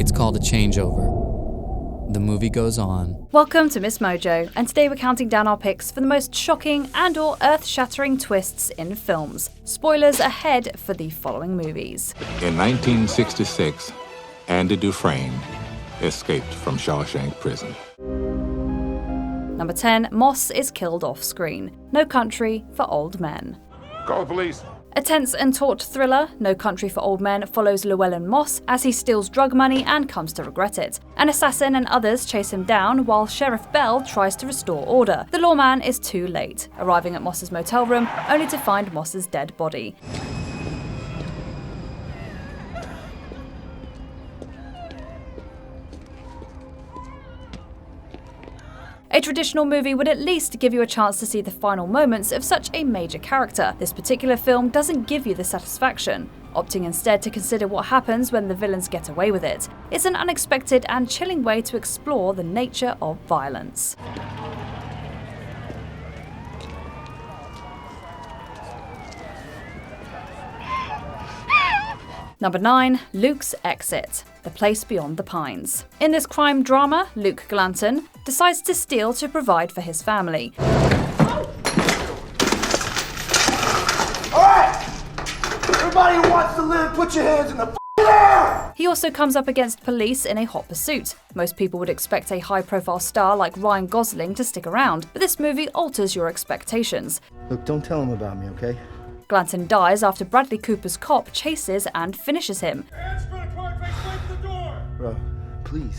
It's called a changeover. The movie goes on. Welcome to MsMojo, and today we're counting down our picks for the most shocking and/or earth-shattering twists in films. Spoilers ahead for the following movies. In 1966, Andy Dufresne escaped from Shawshank Prison. Number 10, Moss is killed off-screen. No Country for Old Men. Call the police. A tense and taut thriller, No Country for Old Men follows Llewellyn Moss as he steals drug money and comes to regret it. An assassin and others chase him down while Sheriff Bell tries to restore order. The lawman is too late, arriving at Moss's motel room only to find Moss's dead body. A traditional movie would at least give you a chance to see the final moments of such a major character. This particular film doesn't give you the satisfaction, opting instead to consider what happens when the villains get away with it. It's an unexpected and chilling way to explore the nature of violence. Number 9, Luke's Exit, The Place Beyond the Pines. In this crime drama, Luke Glanton decides to steal to provide for his family. Alright! Everybody who wants to live, put your hands in the air! He also comes up against police in a hot pursuit. Most people would expect a high-profile star like Ryan Gosling to stick around, but this movie alters your expectations. Look, don't tell him about me, okay? Glanton dies after Bradley Cooper's cop chases and finishes him. Hands for the car, face away from the door! Bro, please.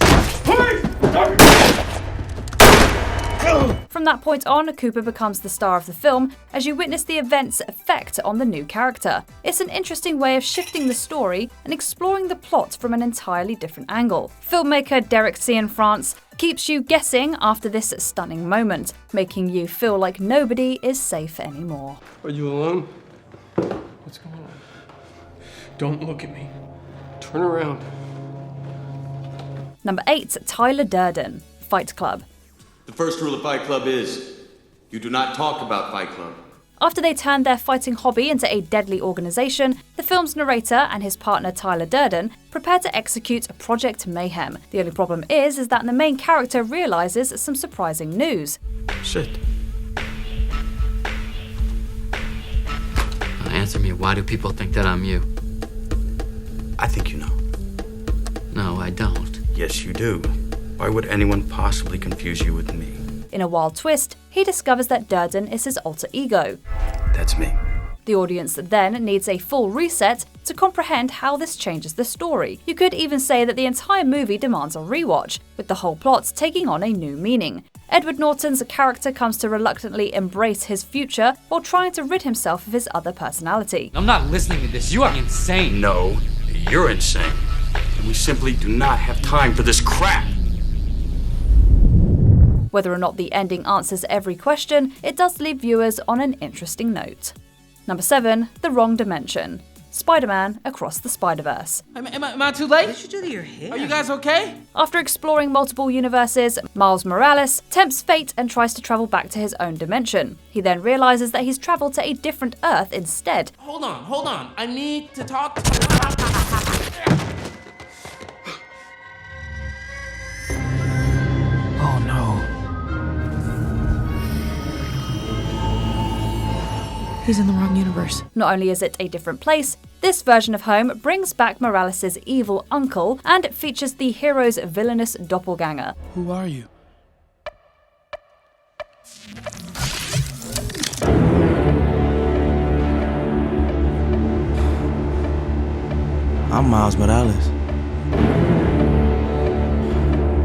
From that point on, Cooper becomes the star of the film as you witness the event's effect on the new character. It's an interesting way of shifting the story and exploring the plot from an entirely different angle. Filmmaker Derek Cianfrance keeps you guessing after this stunning moment, making you feel like nobody is safe anymore. Are you alone? What's going on? Don't look at me. Turn around. Number 8, Tyler Durden, Fight Club. The first rule of Fight Club is, you do not talk about Fight Club. After they turned their fighting hobby into a deadly organization, the film's narrator and his partner Tyler Durden prepare to execute Project Mayhem. The only problem is that the main character realizes some surprising news. Shit. Answer me, why do people think that I'm you? I think you know. No, I don't. Yes, you do. Why would anyone possibly confuse you with me? In a wild twist, he discovers that Durden is his alter ego. That's me. The audience then needs a full reset to comprehend how this changes the story. You could even say that the entire movie demands a rewatch, with the whole plot taking on a new meaning. Edward Norton's character comes to reluctantly embrace his future while trying to rid himself of his other personality. I'm not listening to this. You are insane. No, you're insane. And we simply do not have time for this crap. Whether or not the ending answers every question, it does leave viewers on an interesting note. Number 7, The Wrong Dimension. Spider-Man Across the Spider-Verse. Am I too late? What did you do to your hair? Are you guys okay? After exploring multiple universes, Miles Morales tempts fate and tries to travel back to his own dimension. He then realizes that he's traveled to a different Earth instead. Hold on. I need to talk. Oh no. He's in the wrong universe. Not only is it a different place, this version of home brings back Morales' evil uncle and features the hero's villainous doppelganger. Who are you? I'm Miles Morales.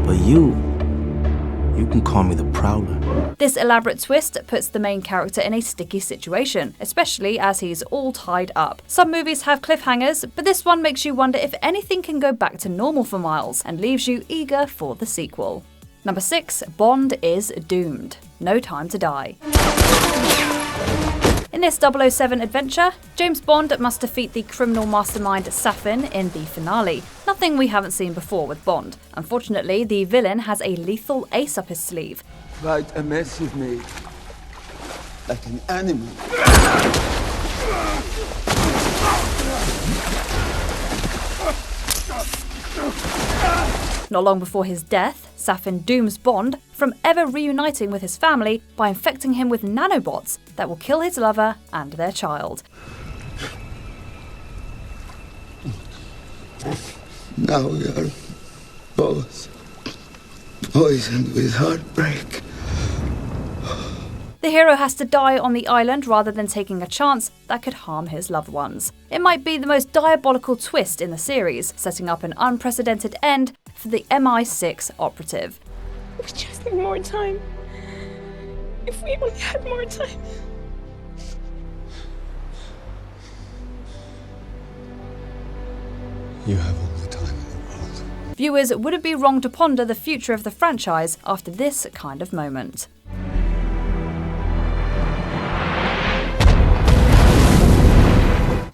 But you can call me the Prowler. This elaborate twist puts the main character in a sticky situation, especially as he's all tied up. Some movies have cliffhangers, but this one makes you wonder if anything can go back to normal for Miles and leaves you eager for the sequel. Number 6, Bond is doomed. No Time to Die. In this 007 adventure, James Bond must defeat the criminal mastermind Safin in the finale. Nothing we haven't seen before with Bond. Unfortunately, the villain has a lethal ace up his sleeve. Write a message me like an animal. Not long before his death, Safin dooms Bond from ever reuniting with his family by infecting him with nanobots that will kill his lover and their child. Now we are both poisoned with heartbreak. The hero has to die on the island rather than taking a chance that could harm his loved ones. It might be the most diabolical twist in the series, setting up an unprecedented end for the MI6 operative. We just need more time. If we only had more time. You have all the time in the world. Viewers wouldn't be wrong to ponder the future of the franchise after this kind of moment.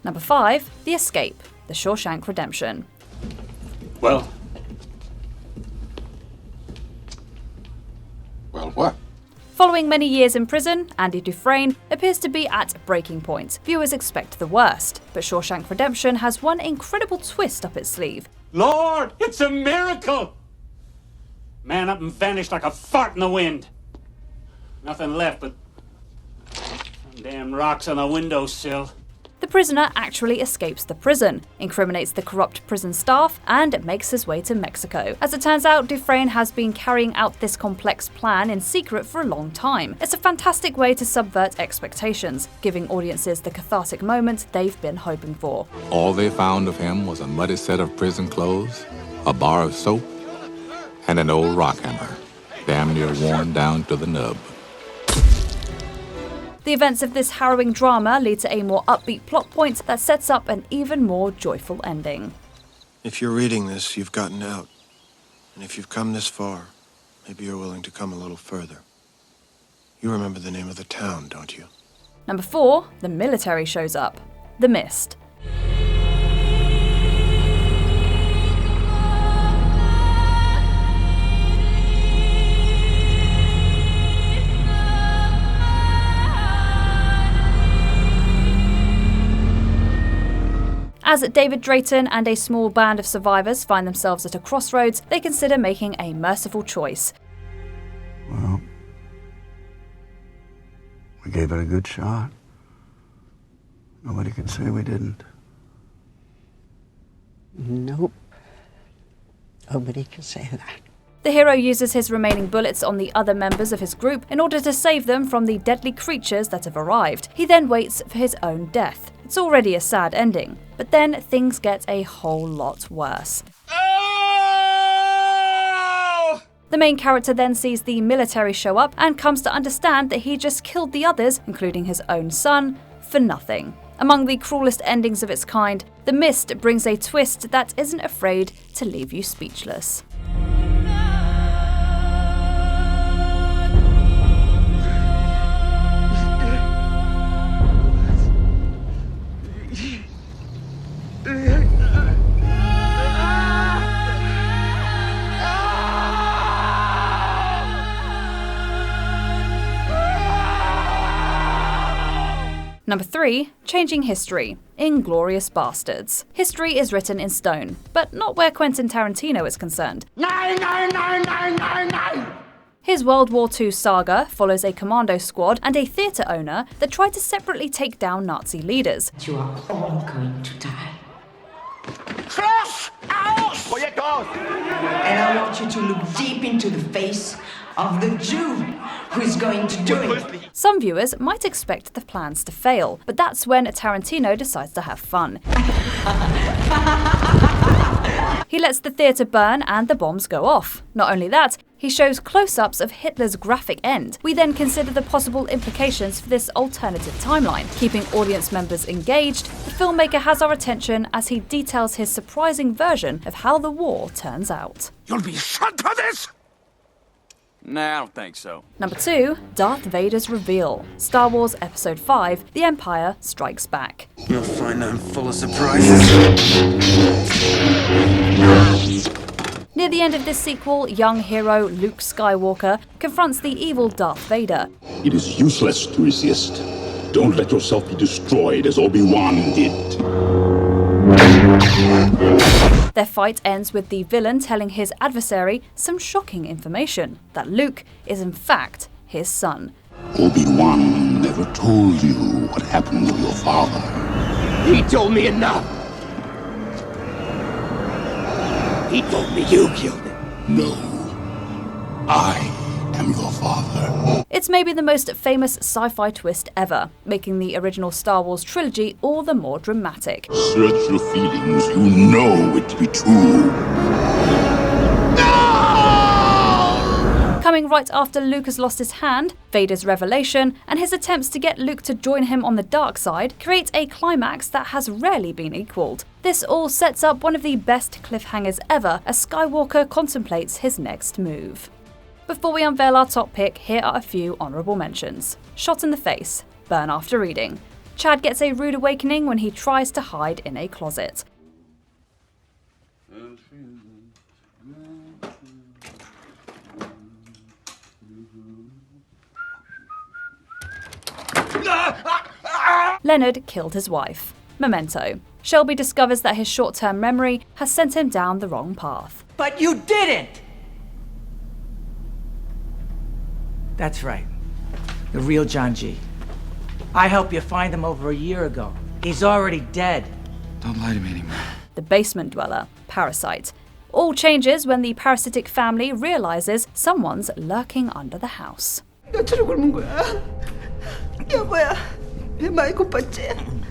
Number 5, The Escape, The Shawshank Redemption. Well, what? Following many years in prison, Andy Dufresne appears to be at breaking point. Viewers expect the worst, but Shawshank Redemption has one incredible twist up its sleeve. Lord, it's a miracle! Man up and vanished like a fart in the wind. Nothing left but some damn rocks on the windowsill. The prisoner actually escapes the prison, incriminates the corrupt prison staff, and makes his way to Mexico. As it turns out, Dufresne has been carrying out this complex plan in secret for a long time. It's a fantastic way to subvert expectations, giving audiences the cathartic moment they've been hoping for. All they found of him was a muddy set of prison clothes, a bar of soap, and an old rock hammer, damn near worn down to the nub. The events of this harrowing drama lead to a more upbeat plot point that sets up an even more joyful ending. If you're reading this, you've gotten out. And if you've come this far, maybe you're willing to come a little further. You remember the name of the town, don't you? Number 4, the military shows up. The Mist. As David Drayton and a small band of survivors find themselves at a crossroads, they consider making a merciful choice. Well, we gave it a good shot. Nobody can say we didn't. Nope. Nobody can say that. The hero uses his remaining bullets on the other members of his group in order to save them from the deadly creatures that have arrived. He then waits for his own death. It's already a sad ending, but then things get a whole lot worse. Oh! The main character then sees the military show up and comes to understand that he just killed the others, including his own son, for nothing. Among the cruelest endings of its kind, The Mist brings a twist that isn't afraid to leave you speechless. Number 3, changing history. Inglourious Basterds. History is written in stone, but not where Quentin Tarantino is concerned. Nine! His World War II saga follows a commando squad and a theatre owner that try to separately take down Nazi leaders. You are all going to die. Schloss! Aus! Projekt aus! And I want you to look deep into the face of the Jew who is going to do it. Some viewers might expect the plans to fail, but that's when Tarantino decides to have fun. He lets the theatre burn and the bombs go off. Not only that, he shows close-ups of Hitler's graphic end. We then consider the possible implications for this alternative timeline. Keeping audience members engaged, the filmmaker has our attention as he details his surprising version of how the war turns out. You'll be shot for this! Nah, I don't think so. Number 2, Darth Vader's Reveal. Star Wars Episode 5, The Empire Strikes Back. You'll find I'm full of surprises. Near the end of this sequel, young hero Luke Skywalker confronts the evil Darth Vader. It is useless to resist. Don't let yourself be destroyed as Obi-Wan did. Their fight ends with the villain telling his adversary some shocking information, that Luke is in fact his son. Obi-Wan never told you what happened to your father. He told me enough. He told me you killed him. No. I am your father. It's maybe the most famous sci-fi twist ever, making the original Star Wars trilogy all the more dramatic. Search your feelings. You know it to be true. Coming right after Luke has lost his hand, Vader's revelation, and his attempts to get Luke to join him on the dark side create a climax that has rarely been equaled. This all sets up one of the best cliffhangers ever as Skywalker contemplates his next move. Before we unveil our top pick, here are a few honourable mentions. Shot in the face, burn after reading. Chad gets a rude awakening when he tries to hide in a closet. Leonard killed his wife. Memento. Shelby discovers that his short-term memory has sent him down the wrong path. But you didn't! That's right. The real John G. I helped you find him over a year ago. He's already dead. Don't lie to me anymore. The basement dweller. Parasite. All changes when the parasitic family realizes someone's lurking under the house. 며칠을 굶은 거야? 여보야, 배 많이 고팠지?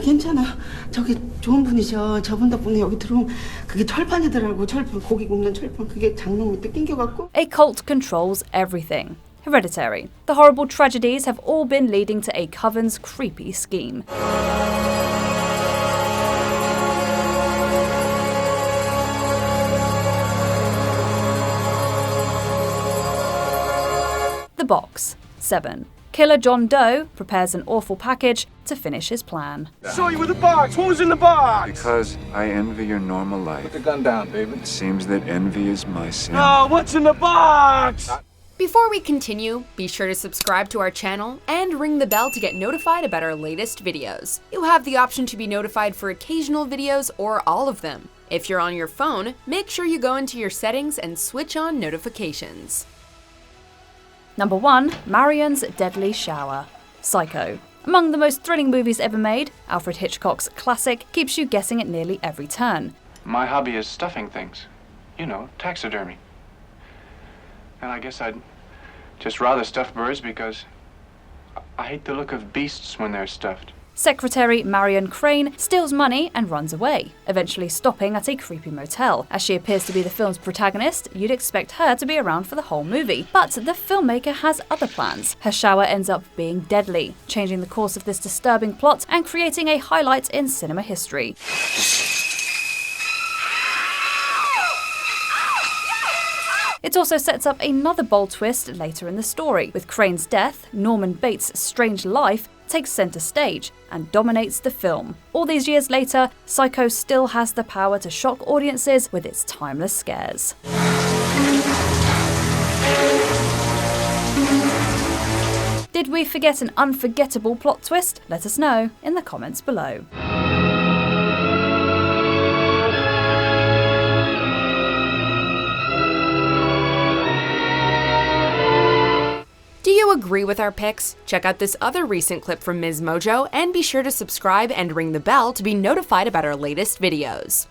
괜찮아. 저기 좋은 분이셔. 저분 덕분에 여기 들어온 그게 철판이더라고. 철판, 고기 굽는 철판. 그게 장롱 밑에 낑겨갖고. A cult controls everything. Hereditary. The horrible tragedies have all been leading to a coven's creepy scheme. The Box. 7. Killer John Doe prepares an awful package to finish his plan. Saw you with the box. What was in the box? Because I envy your normal life. Put the gun down, baby. It seems that envy is my sin. Oh, what's in the box? Before we continue, be sure to subscribe to our channel and ring the bell to get notified about our latest videos. You have the option to be notified for occasional videos or all of them. If you're on your phone, make sure you go into your settings and switch on notifications. Number 1. Marion's Deadly Shower. Psycho. Among the most thrilling movies ever made, Alfred Hitchcock's classic keeps you guessing at nearly every turn. My hobby is stuffing things. You know, taxidermy. And I guess I'd just rather stuff birds because I hate the look of beasts when they're stuffed. Secretary Marion Crane steals money and runs away, eventually stopping at a creepy motel. As she appears to be the film's protagonist, you'd expect her to be around for the whole movie. But the filmmaker has other plans. Her shower ends up being deadly, changing the course of this disturbing plot and creating a highlight in cinema history. It also sets up another bold twist later in the story. With Crane's death, Norman Bates' strange life takes center stage and dominates the film. All these years later, Psycho still has the power to shock audiences with its timeless scares. Did we forget an unforgettable plot twist? Let us know in the comments below. Do you agree with our picks? Check out this other recent clip from MsMojo and be sure to subscribe and ring the bell to be notified about our latest videos.